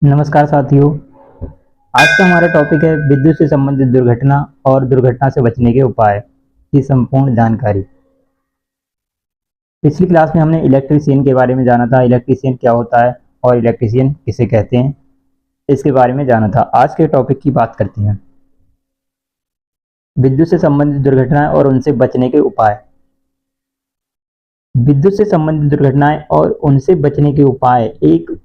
नमस्कार साथियों। आज का हमारा टॉपिक है विद्युत से संबंधित दुर्घटना और दुर्घटना से बचने के उपाय की संपूर्ण जानकारी। पिछली क्लास में हमने इलेक्ट्रीशियन के बारे में जाना था, इलेक्ट्रीशियन क्या होता है और इलेक्ट्रीशियन किसे कहते हैं, इसके बारे में जाना था। आज के टॉपिक की बात करते हैं, विद्युत से संबंधित दुर्घटनाएं और उनसे बचने के उपाय। विद्युत से संबंधित दुर्घटनाएं और उनसे बचने के उपाय एक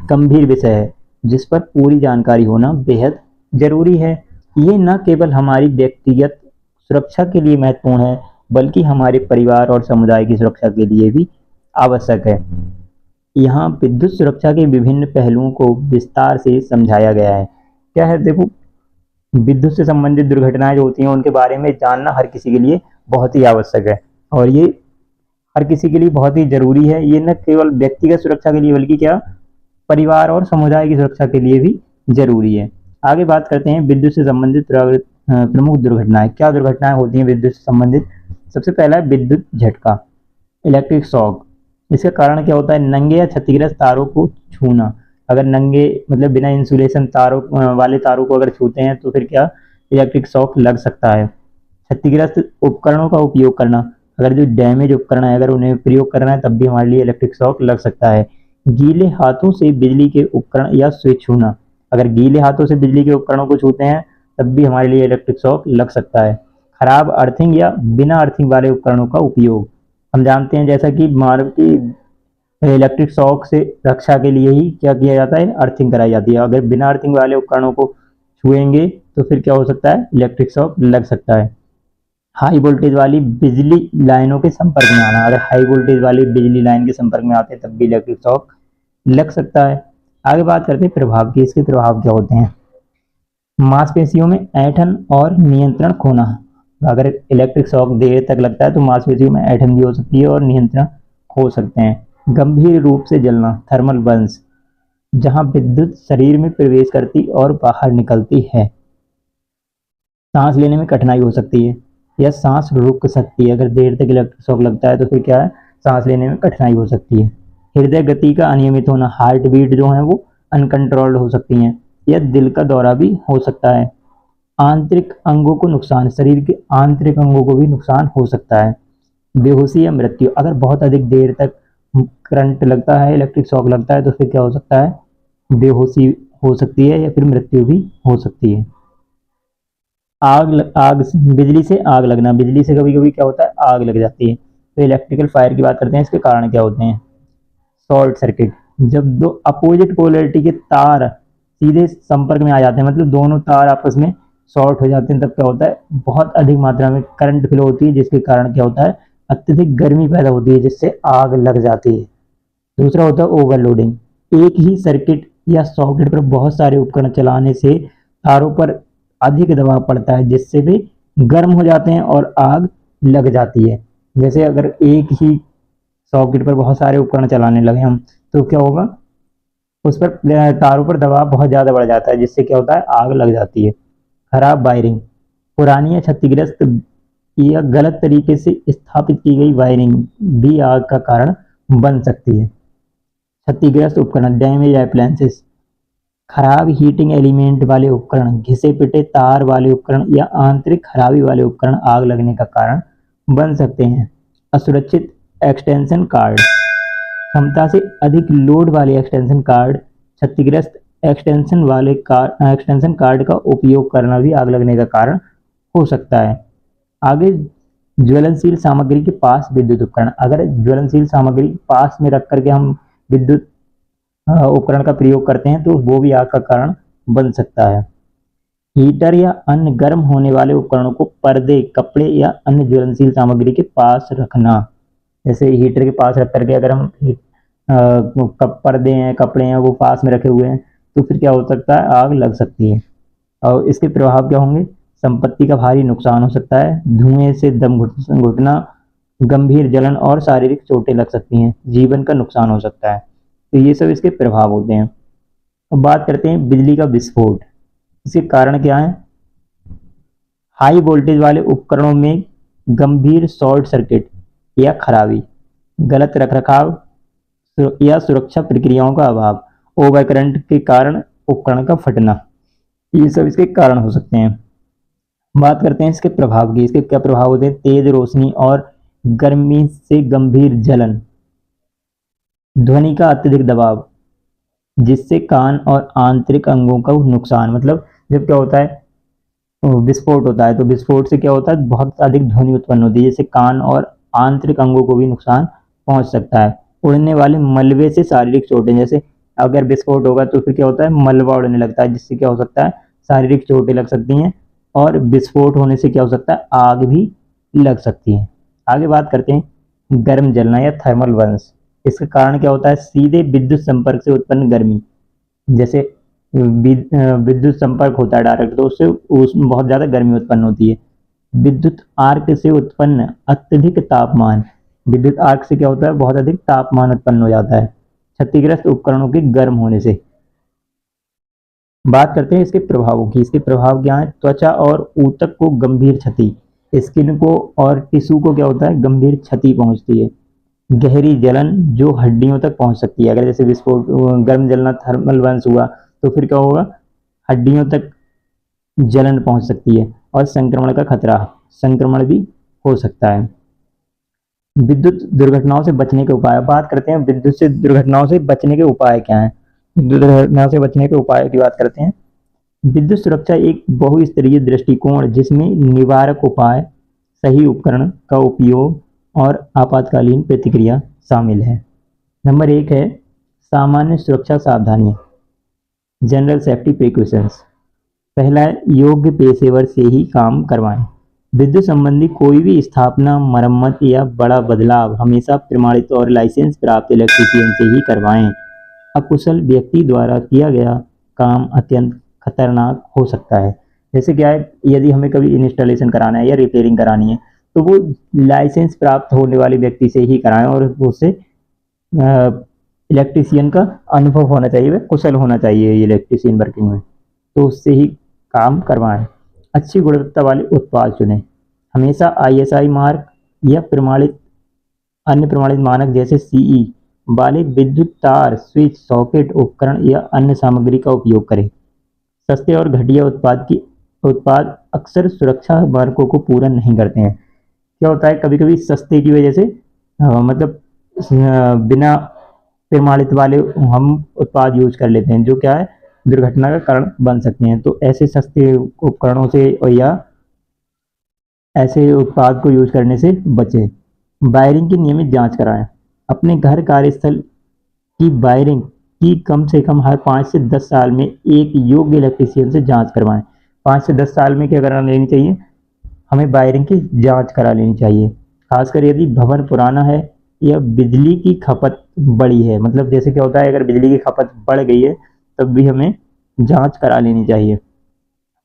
गंभीर विषय है जिस पर पूरी जानकारी होना बेहद जरूरी है। ये न केवल हमारी व्यक्तिगत सुरक्षा के लिए महत्वपूर्ण है बल्कि हमारे परिवार और समुदाय की सुरक्षा के लिए भी आवश्यक है। यहाँ विद्युत सुरक्षा के विभिन्न पहलुओं को विस्तार से समझाया गया है। क्या है, देखो, विद्युत से संबंधित दुर्घटनाएं जो होती हैं उनके बारे में जानना हर किसी के लिए बहुत ही आवश्यक है और ये हर किसी के लिए बहुत ही जरूरी है। ये न केवल व्यक्तिगत सुरक्षा के लिए बल्कि क्या परिवार और समुदाय की सुरक्षा के लिए भी जरूरी है। आगे बात करते हैं विद्युत से संबंधित प्रमुख दुर्घटनाएं। क्या दुर्घटनाएं होती हैं विद्युत से संबंधित? सबसे पहला है विद्युत झटका, इलेक्ट्रिक शॉक। इसका कारण क्या होता है? नंगे या क्षतिग्रस्त तारों को छूना। अगर नंगे मतलब बिना इंसुलेशन तारों वाले तारों को अगर छूते हैं तो फिर क्या इलेक्ट्रिक शॉक लग सकता है। क्षतिग्रस्त उपकरणों का उपयोग करना, अगर जो डैमेज उपकरण है अगर उन्हें प्रयोग करना है तब भी हमारे लिए इलेक्ट्रिक शॉक लग सकता है। गीले हाथों से बिजली के उपकरण या स्विच छूना, अगर गीले हाथों से बिजली के उपकरणों को छूते हैं तब भी हमारे लिए इलेक्ट्रिक शॉक लग सकता है। खराब अर्थिंग या बिना अर्थिंग वाले उपकरणों का उपयोग, हम जानते हैं जैसा कि मानव की इलेक्ट्रिक शॉक से रक्षा के लिए ही क्या किया जाता है, अर्थिंग कराई जाती है। अगर बिना अर्थिंग वाले उपकरणों को छुएंगे तो फिर क्या हो सकता है, इलेक्ट्रिक शॉक लग सकता है। हाई वोल्टेज वाली बिजली लाइनों के संपर्क में आना, अगर हाई वोल्टेज वाली बिजली लाइन के संपर्क में आते हैं तब भी इलेक्ट्रिक शॉक लग सकता है। आगे बात करते हैं प्रभाव की। इसके प्रभाव क्या होते हैं? मांसपेशियों में ऐंठन और नियंत्रण खोना, अगर इलेक्ट्रिक शॉक देर तक लगता है तो मांसपेशियों में ऐंठन भी हो सकती है और नियंत्रण खो सकते हैं। गंभीर रूप से जलना, थर्मल बर्न्स, जहां विद्युत शरीर में प्रवेश करती और बाहर निकलती है। सांस लेने में कठिनाई हो सकती है या सांस रुक सकती है, अगर देर तक इलेक्ट्रिक शॉक लगता है तो फिर क्या है, सांस लेने में कठिनाई हो सकती है। हृदय गति का अनियमित होना, हार्ट बीट जो है वो अनकंट्रोल्ड हो सकती हैं या दिल का दौरा भी हो सकता है। आंतरिक अंगों को नुकसान, शरीर के आंतरिक अंगों को भी नुकसान हो सकता है। बेहोशी या मृत्यु, अगर बहुत अधिक देर तक करंट लगता है, इलेक्ट्रिक शॉक लगता है तो फिर क्या हो सकता है, बेहोशी हो सकती है या फिर मृत्यु भी हो सकती है। बिजली से आग लगना, बिजली से कभी कभी क्या होता है, आग लग जाती है। तो इलेक्ट्रिकल फायर की बात करते हैं, इसके कारण क्या होते हैं? शॉर्ट सर्किट, जब दो अपोजिट पोलरिटी के तार सीधे संपर्क में आ जाते हैं, मतलब दोनों तार आपस में शॉर्ट हो जाते हैं, तब क्या होता है, बहुत अधिक मात्रा में करंट फ्लो होती है जिसके कारण क्या होता है, अत्यधिक गर्मी पैदा होती है जिससे आग लग जाती है। दूसरा होता है ओवरलोडिंग, एक ही सर्किट या सॉकेट पर बहुत सारे उपकरण चलाने से तारों पर अधिक दबाव पड़ता है जिससे वे गर्म हो जाते हैं और आग लग जाती है। जैसे अगर एक ही सॉकेट पर बहुत सारे उपकरण चलाने लगे हम तो क्या होगा, उस पर तारों पर दबाव बहुत ज़्यादा बढ़ जाता है जिससे क्या होता है, आग लग जाती है। खराब वायरिंग, पुरानी या क्षतिग्रस्त या गलत तरीके से स्थापित की गई वायरिंग भी आग का कारण बन सकती है। क्षतिग्रस्त उपकरण, डैमेज अप्लायंसेस, खराब हीटिंग एलिमेंट वाले उपकरण, घिसे पिटे तार वाले उपकरण या आंतरिक खराबी वाले उपकरण आग लगने का कारण बन सकते हैं। असुरक्षित एक्सटेंशन कार्ड, क्षमता से अधिक लोड वाले एक्सटेंशन कार्ड, क्षतिग्रस्त एक्सटेंशन कार्ड का उपयोग करना भी आग लगने का कारण हो सकता है। आगे ज्वलनशील सामग्री के पास विद्युत उपकरण, अगर ज्वलनशील सामग्री पास में रख करके हम विद्युत उपकरण का प्रयोग करते हैं तो वो भी आग का कारण बन सकता है। हीटर या अन्य गर्म होने वाले उपकरणों को पर्दे, कपड़े या अन्य ज्वलनशील सामग्री के पास रखना, जैसे हीटर के पास रख करके अगर हम पर्दे हैं, कपड़े हैं वो पास में रखे हुए हैं तो फिर क्या हो सकता है, आग लग सकती है। और इसके प्रभाव क्या होंगे? संपत्ति का भारी नुकसान हो सकता है, धुएं से दम घुटना, गंभीर जलन और शारीरिक चोटें लग सकती हैं, जीवन का नुकसान हो सकता है। तो ये सब इसके प्रभाव होते हैं। अब बात करते हैं बिजली का विस्फोट। इसके कारण क्या है? हाई वोल्टेज वाले उपकरणों में गंभीर शॉर्ट सर्किट या खराबी, गलत रखरखाव या सुरक्षा प्रक्रियाओं का अभाव ओवर करंट के कारण उपकरण का फटना, ये सब इसके कारण हो सकते हैं। बात करते हैं इसके प्रभाव की। इसके क्या प्रभाव होते हैं? तेज रोशनी और गर्मी से गंभीर जलन, ध्वनि का अत्यधिक दबाव जिससे कान और आंतरिक अंगों का नुकसान, मतलब जब क्या होता है विस्फोट होता है तो विस्फोट से क्या होता है बहुत अधिक ध्वनि उत्पन्न होती है, जिससे कान और आंतरिक अंगों को भी नुकसान पहुंच सकता है। उड़ने वाले मलबे से शारीरिक चोटें, जैसे अगर विस्फोट होगा तो फिर क्या होता है मलबा उड़ने लगता है, जिससे क्या हो सकता है शारीरिक चोटें लग सकती हैं, और विस्फोट होने से क्या हो सकता है आग भी लग सकती है। आगे बात करते हैं गर्म जलना या थर्मल बर्न्स। इसका कारण क्या होता है? सीधे विद्युत संपर्क से उत्पन्न गर्मी, जैसे विद्युत संपर्क होता है डायरेक्ट, तो उससे उसमें बहुत ज़्यादा गर्मी उत्पन्न होती है। विद्युत आर्क से उत्पन्न अत्यधिक तापमान, विद्युत आर्क से क्या होता है बहुत अधिक तापमान उत्पन्न हो जाता है क्षतिग्रस्त उपकरणों के गर्म होने से। बात करते हैं इसके प्रभावों की। इसके प्रभाव क्या है? त्वचा और ऊतक को गंभीर क्षति, स्किन को और टिश्यू को क्या होता है गंभीर क्षति पहुंचती है। गहरी जलन जो हड्डियों तक पहुंच सकती है, अगर जैसे विस्फोट गर्म जलना थर्मल बर्न्स हुआ तो फिर क्या होगा हड्डियों तक जलन पहुंच सकती है, और संक्रमण का खतरा, संक्रमण भी हो सकता है। विद्युत दुर्घटनाओं से बचने के उपाय। बात करते हैं विद्युत से दुर्घटनाओं से बचने के उपाय क्या हैं। विद्युत दुर्घटनाओं से बचने के उपाय की बात करते हैं। विद्युत सुरक्षा एक बहुस्तरीय दृष्टिकोण जिसमें निवारक उपाय, सही उपकरण का उपयोग और आपातकालीन प्रतिक्रिया शामिल है। नंबर 1 है सामान्य सुरक्षा सावधानियां, जनरल सेफ्टी प्रिकॉशंस। पहला है योग्य पेशेवर से ही काम करवाएं। विद्युत संबंधी कोई भी स्थापना, मरम्मत या बड़ा बदलाव हमेशा प्रमाणित और लाइसेंस प्राप्त इलेक्ट्रीशियन से ही करवाएं। अकुशल व्यक्ति द्वारा किया गया काम अत्यंत खतरनाक हो सकता है। जैसे क्या है यदि हमें कभी इंस्टॉलेशन कराना है या रिपेयरिंग करानी है तो वो लाइसेंस प्राप्त होने वाले व्यक्ति से ही कराएं, और उससे इलेक्ट्रीशियन का अनुभव होना चाहिए, वह कुशल होना चाहिए इलेक्ट्रीशियन वर्किंग में, तो उससे ही काम करवाएं। अच्छी गुणवत्ता वाले उत्पाद चुनें। हमेशा आईएसआई मार्क या प्रमाणित अन्य प्रमाणित मानक जैसे सीई वाले विद्युत तार, स्विच, सॉकेट, उपकरण या अन्य सामग्री का उपयोग करें। सस्ते और घटिया उत्पाद अक्सर सुरक्षा मानकों को पूरा नहीं करते हैं। क्या होता है कभी कभी सस्ते की वजह से मतलब बिना प्रमाणित वाले हम उत्पाद यूज कर लेते हैं, जो क्या है दुर्घटना का कारण बन सकते हैं। तो ऐसे सस्ते उपकरणों से या ऐसे उत्पाद को यूज करने से बचें। वायरिंग की नियमित जांच कराएं। अपने घर कार्यस्थल की वायरिंग की कम से कम हर 5 से 10 साल में एक योग्य इलेक्ट्रीशियन से जांच करवाएं। 5 से 10 साल में क्या करा लेनी चाहिए? हमें वायरिंग की जांच करा लेनी चाहिए, खासकर यदि भवन पुराना है या बिजली की खपत बड़ी है। मतलब जैसे क्या होता है अगर बिजली की खपत बढ़ गई है तब भी हमें जांच करा लेनी चाहिए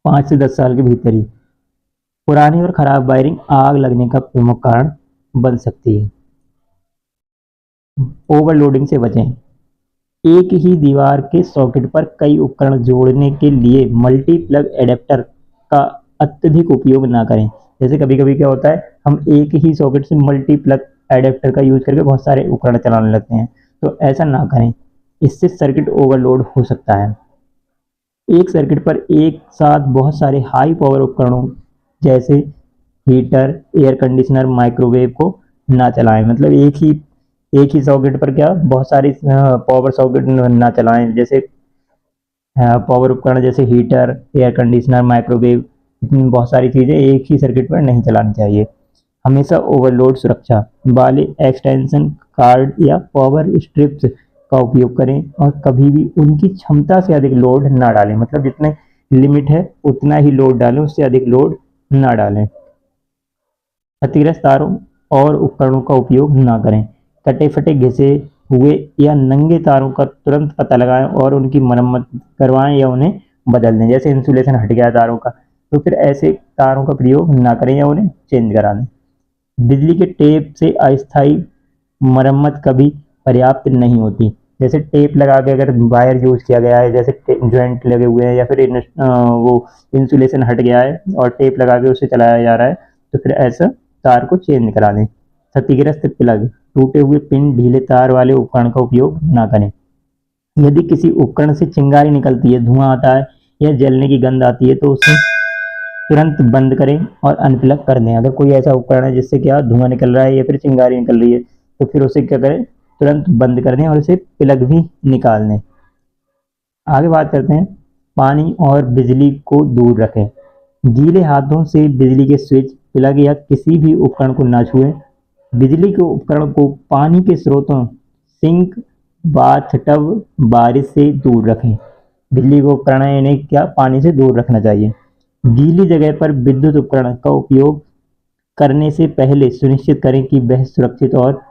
5 से 10 साल के भीतर ही। पुरानी और खराब वायरिंग आग लगने का प्रमुख कारण बन सकती है। ओवरलोडिंग से बचें। एक ही दीवार के सॉकेट पर कई उपकरण जोड़ने के लिए मल्टी प्लग एडेप्टर का अत्यधिक उपयोग ना करें। जैसे कभी कभी क्या होता है हम एक ही सॉकेट से मल्टी प्लग एडेप्टर का यूज करके बहुत सारे उपकरण चलाने लगते हैं, तो ऐसा ना करें, इससे सर्किट ओवरलोड हो सकता है। एक सर्किट पर एक साथ बहुत सारे हाई पावर उपकरणों जैसे हीटर, एयर कंडीशनर, माइक्रोवेव को ना चलाएं। मतलब एक ही सॉकेट पर क्या बहुत सारी पावर सॉकेट ना चलाएं, जैसे पावर उपकरण जैसे हीटर, एयर कंडीशनर, माइक्रोवेव, बहुत सारी चीज़ें एक ही सर्किट पर नहीं चलानी चाहिए। हमेशा ओवरलोड सुरक्षा वाले एक्सटेंशन कार्ड या पावर स्ट्रिप्स का उपयोग करें, और कभी भी उनकी क्षमता से अधिक लोड ना डालें। मतलब जितने लिमिट है उतना ही लोड डालें, उससे अधिक लोड ना डालें। क्षतिग्रस्त तारों और उपकरणों का उपयोग ना करें। कटे फटे घिसे हुए या नंगे तारों का तुरंत पता लगाएं और उनकी मरम्मत करवाएं या उन्हें बदल दें। जैसे इंसुलेशन हट गया तारों का तो फिर ऐसे तारों का प्रयोग ना करें या उन्हें चेंज करा दें। बिजली के टेप से अस्थायी मरम्मत कभी पर्याप्त नहीं होती। जैसे टेप लगा के अगर वायर यूज किया गया है, जैसे जॉइंट लगे हुए हैं या फिर वो इंसुलेशन हट गया है और टेप लगा के उसे चलाया जा रहा है, तो फिर ऐसा तार को चेंज करा दें। क्षतिग्रस्त प्लग, टूटे हुए पिन, ढीले तार वाले उपकरण का उपयोग ना करें। यदि किसी उपकरण से चिंगारी निकलती है, धुआं आता है या जलने की गंध आती है तो उसे तुरंत बंद करें और अनप्लग कर दें। अगर कोई ऐसा उपकरण है जिससे क्या धुआं निकल रहा है या फिर चिंगारी निकल रही है तो फिर उसे क्या करें, तुरंत बंद कर दें और उसे प्लग भी निकाल दें। आगे बात करते हैं, पानी और बिजली को दूर रखें। गीले हाथों से बिजली के स्विच, प्लग या किसी भी उपकरण को न छुएं। बिजली के उपकरण को पानी के स्रोतों, सिंक, बाथटब, बारिश से दूर रखें। बिजली के उपकरण है इन्हें क्या पानी से दूर रखना चाहिए। गीली जगह पर विद्युत उपकरण का उपयोग करने से पहले सुनिश्चित करें कि वह सुरक्षित और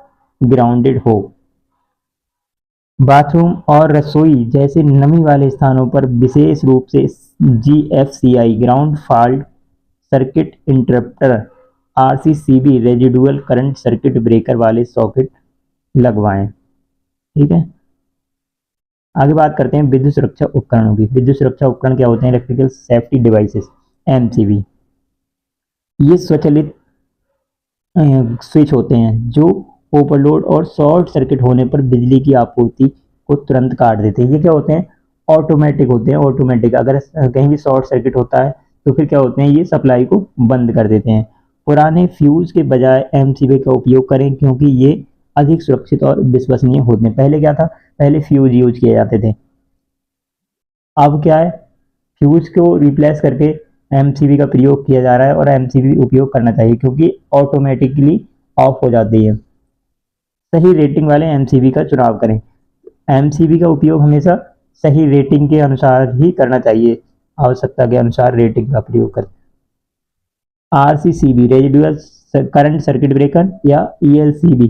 ग्राउंडेड हो। बाथरूम और रसोई जैसे नमी वाले स्थानों पर विशेष रूप से GFCI ground fault circuit interrupter, RCCB residual current circuit breaker वाले सॉकेट लगवाएं। ठीक है, आगे बात करते हैं विद्युत सुरक्षा उपकरणों की। विद्युत सुरक्षा उपकरण क्या होते हैं? Electrical safety devices, MCB। ये स्वचालित स्विच होते हैं जो ओवरलोड और शॉर्ट सर्किट होने पर बिजली की आपूर्ति को तुरंत काट देते हैं। ये क्या होते हैं? ऑटोमेटिक होते हैं। ऑटोमेटिक, अगर कहीं भी शॉर्ट सर्किट होता है तो फिर क्या होते हैं, ये सप्लाई को बंद कर देते हैं। पुराने फ्यूज के बजाय MCB का उपयोग करें क्योंकि ये अधिक सुरक्षित और विश्वसनीय होते हैं। पहले क्या था, पहले फ्यूज यूज किए जाते थे, अब क्या है, फ्यूज को रिप्लेस करके MCB का प्रयोग किया जा रहा है और MCB उपयोग करना चाहिए क्योंकि ऑटोमेटिकली ऑफ हो जाती है। सही रेटिंग वाले MCB का चुनाव करें। MCB का उपयोग हमेशा सही रेटिंग के अनुसार ही करना चाहिए, आवश्यकता के अनुसार रेटिंग का प्रयोग करें। RCCB residual current circuit breaker या ELCB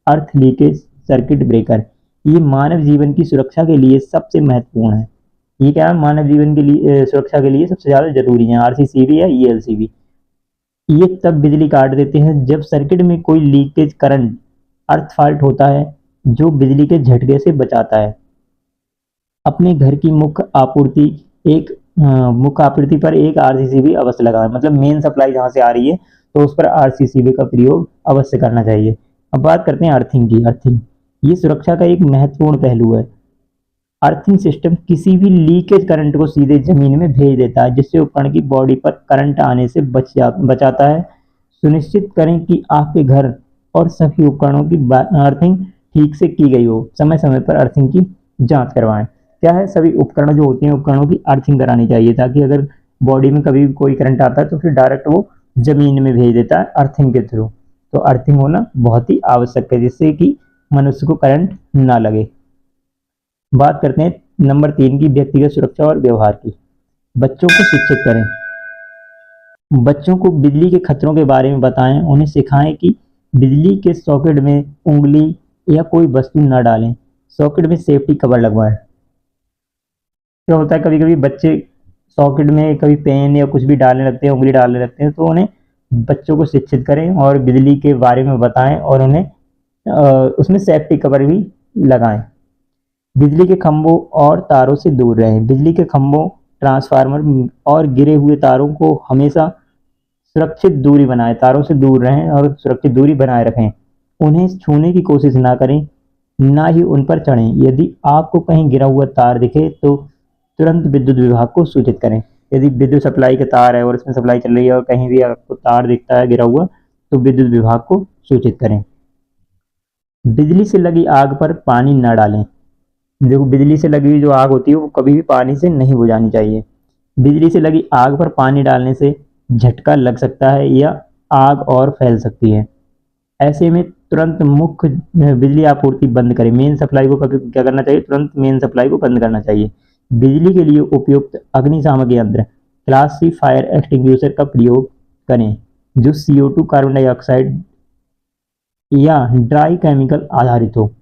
अर्थ लीकेज सर्किट ब्रेकर, ये मानव जीवन की सुरक्षा के लिए सबसे महत्वपूर्ण है। ये क्या है, मानव जीवन के लिए सुरक्षा के लिए सबसे ज्यादा जरूरी है, RCCB या ELCB। ये तब बिजली काट देते हैं जब सर्किट में कोई लीकेज करंट अर्थ फॉल्ट होता है जो बिजली के झटके से बचाता है। अपने घर की मुख्य आपूर्ति पर एक RCCB अवश्य लगाएं। मतलब मेन सप्लाई जहां से आ रही है तो उस पर RCCB का प्रयोग अवश्य करना चाहिए। अब बात करते हैं अर्थिंग की। अर्थिंग ये सुरक्षा का एक महत्वपूर्ण पहलू है। अर्थिंग सिस्टम किसी भी लीकेज करंट को सीधे जमीन में भेज देता है जिससे उपकरण की बॉडी पर करंट आने से बचाता है। सुनिश्चित करें कि आपके घर और सभी उपकरणों की अर्थिंग ठीक से की गई हो। समय समय पर अर्थिंग की जांच करवाएं। क्या है, सभी उपकरण जो होते हैं उपकरणों की अर्थिंग करानी चाहिए ताकि अगर बॉडी में कभी कोई करंट आता है तो फिर डायरेक्ट वो जमीन में भेज देता है अर्थिंग के थ्रू। तो अर्थिंग होना बहुत ही आवश्यक है जिससे कि मनुष्य को करंट ना लगे। बात करते हैं नंबर 3 की, व्यक्तिगत सुरक्षा और व्यवहार की। बच्चों को शिक्षित करें। बच्चों को बिजली के खतरों के बारे में बताएं। उन्हें सिखाएं कि बिजली के सॉकेट में उंगली या कोई वस्तु न डालें। सॉकेट में सेफ्टी कवर लगवाएं। क्या होता है, कभी कभी बच्चे सॉकेट में कभी पेन या कुछ भी डालने लगते हैं, उंगली डालने लगते हैं, तो उन्हें बच्चों को शिक्षित करें और बिजली के बारे में बताएं और उन्हें उसमें सेफ्टी कवर भी लगाएं। बिजली के खंभों और तारों से दूर रहें। बिजली के खंभों, ट्रांसफार्मर और गिरे हुए तारों को हमेशा सुरक्षित दूरी बनाएं। तारों से दूर रहें और सुरक्षित दूरी बनाए रखें। उन्हें छूने की कोशिश ना करें, ना ही उन पर चढ़ें। यदि आपको कहीं गिरा हुआ तार दिखे तो तुरंत विद्युत विभाग को सूचित करें। यदि विद्युत सप्लाई का तार है और इसमें सप्लाई चल रही है और कहीं भी आपको तार दिखता है गिरा हुआ तो विद्युत विभाग को सूचित करें। बिजली से लगी आग पर पानी न डालें। देखो, बिजली से लगी हुई जो आग होती है वो कभी भी पानी से नहीं बुझानी चाहिए। बिजली से लगी आग पर पानी डालने से झटका लग सकता है या आग और फैल सकती है। ऐसे में तुरंत मुख्य बिजली आपूर्ति बंद करें। मेन सप्लाई को कभी क्या करना चाहिए, तुरंत मेन सप्लाई को बंद करना चाहिए। बिजली के लिए उपयुक्त अग्निशामक यंत्र क्लास C फायर एक्सटिंग्विशर का प्रयोग करें जो CO2, कार्बन डाइऑक्साइड या ड्राई केमिकल आधारित हो।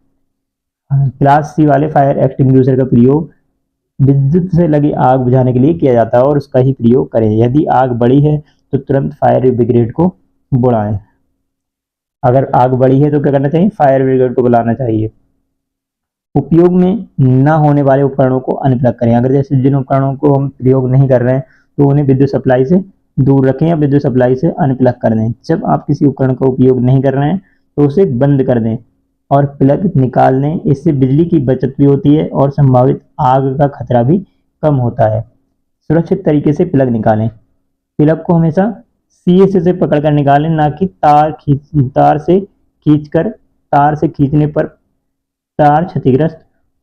क्लास C वाले फायर एक्सटिंग्विशर का प्रयोग विद्युत से लगी आग बुझाने के लिए किया जाता है और उसका ही प्रयोग करें। यदि आग बड़ी है तो तुरंत फायर ब्रिगेड को बुलाएं। अगर आग बड़ी है तो क्या करना चाहिए, फायर ब्रिगेड को बुलाना चाहिए। उपयोग में न होने वाले उपकरणों को अनप्लग करें। अगर जैसे जिन उपकरणों को हम प्रयोग नहीं कर रहे हैं तो उन्हें विद्युत सप्लाई से दूर रखें या विद्युत सप्लाई से अनप्लग कर दें। जब आप किसी उपकरण का उपयोग नहीं कर रहे हैं तो उसे बंद कर दें। और प्लग निकाल लें। इससे बिजली की बचत भी होती है और संभावित आग का खतरा भी कम होता है। सुरक्षित तरीके से प्लग निकालें। प्लग को हमेशा शीर्ष से पकड़कर निकालें, ना कि तार से खींचने पर तार क्षतिग्रस्त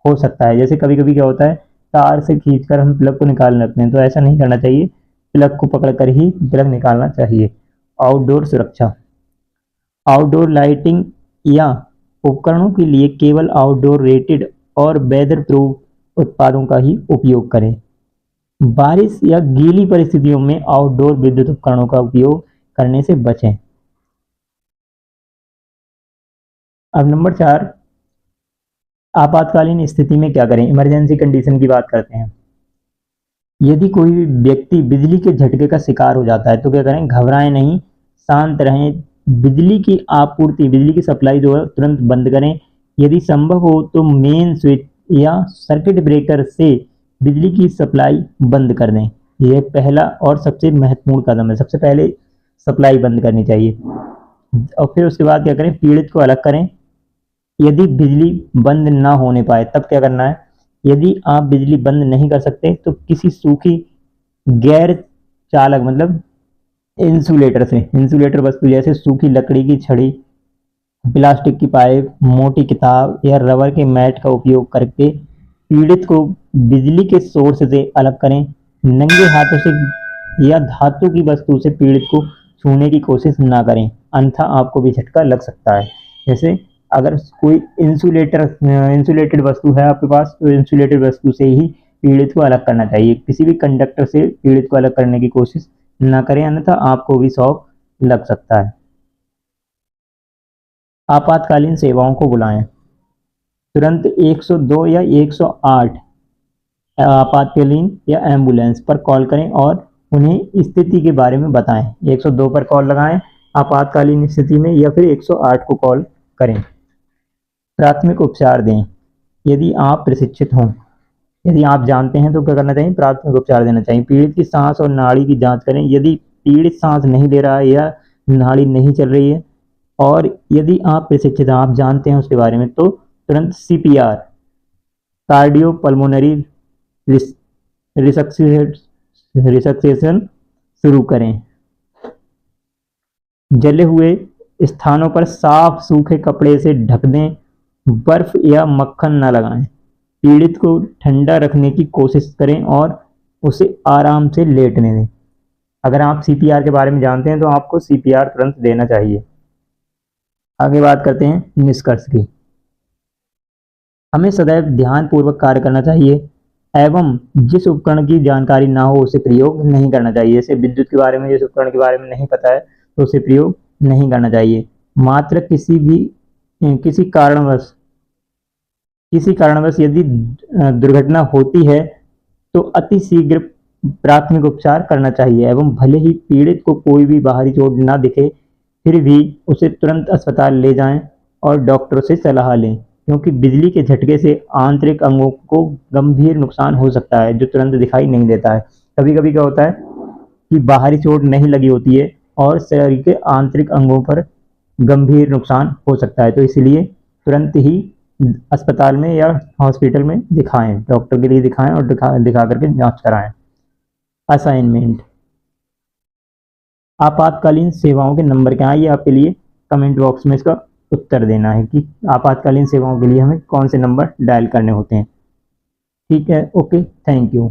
हो सकता है। जैसे कभी कभी क्या होता है, तार से खींचकर हम प्लग को निकाल लगते हैं, तो ऐसा नहीं करना चाहिए। प्लग को पकड़कर ही प्लग निकालना चाहिए। आउटडोर सुरक्षा। आउटडोर लाइटिंग या उपकरणों के लिए केवल आउटडोर रेटेड और वेदर प्रूफ उत्पादों का ही उपयोग करें। बारिश या गीली परिस्थितियों में आउटडोर विद्युत उपकरणों का उपयोग करने से बचें। अब नंबर 4, आपातकालीन स्थिति में क्या करें। इमरजेंसी कंडीशन की बात करते हैं। यदि कोई भी व्यक्ति बिजली के झटके का शिकार हो जाता है तो क्या करें, घबराएं नहीं, शांत रहें। बिजली की आपूर्ति, बिजली की सप्लाई जो है तुरंत बंद करें। यदि संभव हो तो मेन स्विच या सर्किट ब्रेकर से बिजली की सप्लाई बंद कर दें। यह पहला और सबसे महत्वपूर्ण कदम है। सबसे पहले सप्लाई बंद करनी चाहिए और फिर उसके बाद क्या करें, पीड़ित को अलग करें। यदि बिजली बंद ना होने पाए तब क्या करना है, यदि आप बिजली बंद नहीं कर सकते तो किसी सूखी गैर चालक मतलब इंसुलेटर वस्तु जैसे सूखी लकड़ी की छड़ी, प्लास्टिक की पाइप, मोटी किताब या रबर के मैट का उपयोग करके पीड़ित को बिजली के सोर्स से अलग करें। नंगे हाथों से या धातु की वस्तु से पीड़ित को छूने की कोशिश ना करें, अन्यथा आपको भी झटका लग सकता है। जैसे अगर कोई इंसुलेटेड वस्तु है आपके पास, तो इंसुलेटेड वस्तु से ही पीड़ित को अलग करना चाहिए। किसी भी कंडक्टर से पीड़ित को अलग करने की कोशिश ना करें, अन्यथा आपको भी शॉक लग सकता है। आपातकालीन सेवाओं को बुलाएं। तुरंत 102 या 108 आपातकालीन या एम्बुलेंस पर कॉल करें और उन्हें स्थिति के बारे में बताएं। 102 पर कॉल लगाएं आपातकालीन स्थिति में, या फिर 108 को कॉल करें। प्राथमिक उपचार दें। यदि आप प्रशिक्षित हों, यदि आप जानते हैं तो क्या करना चाहिए, प्राथमिक उपचार देना चाहिए। पीड़ित की सांस और नाड़ी की जांच करें। यदि पीड़ित सांस नहीं ले रहा है या नाड़ी नहीं चल रही है और यदि आप प्रशिक्षित हैं, आप जानते हैं उसके बारे में, तो तुरंत CPR कार्डियो पल्मोनरी रिसक्सेशन शुरू करें। जले हुए स्थानों पर साफ सूखे कपड़े से ढक दें। बर्फ या मक्खन न लगाएं। पीड़ित को ठंडा रखने की कोशिश करें और उसे आराम से लेटने दें। अगर आप CPR के बारे में जानते हैं तो आपको CPR तुरंत देना चाहिए। आगे बात करते हैं निष्कर्ष की। हमें सदैव ध्यानपूर्वक कार्य करना चाहिए एवं जिस उपकरण की जानकारी ना हो उसे प्रयोग नहीं करना चाहिए। जैसे विद्युत के बारे में, जिस उपकरण के बारे में नहीं पता है तो उसे प्रयोग नहीं करना चाहिए। मात्र किसी कारणवश यदि दुर्घटना होती है तो अति शीघ्र प्राथमिक उपचार करना चाहिए एवं भले ही पीड़ित को कोई भी बाहरी चोट ना दिखे फिर भी उसे तुरंत अस्पताल ले जाएं और डॉक्टर से सलाह लें, क्योंकि बिजली के झटके से आंतरिक अंगों को गंभीर नुकसान हो सकता है जो तुरंत दिखाई नहीं देता है। कभी कभी क्या होता है कि बाहरी चोट नहीं लगी होती है और शरीर के आंतरिक अंगों पर गंभीर नुकसान हो सकता है, तो इसलिए तुरंत ही अस्पताल में या हॉस्पिटल में दिखाएं, डॉक्टर के लिए दिखाएं और दिखा करके जांच कराएं। असाइनमेंट। आपातकालीन सेवाओं के नंबर क्या है, ये आपके लिए कमेंट बॉक्स में इसका उत्तर देना है कि आपातकालीन सेवाओं के लिए हमें कौन से नंबर डायल करने होते हैं। ठीक है, ओके, थैंक यू।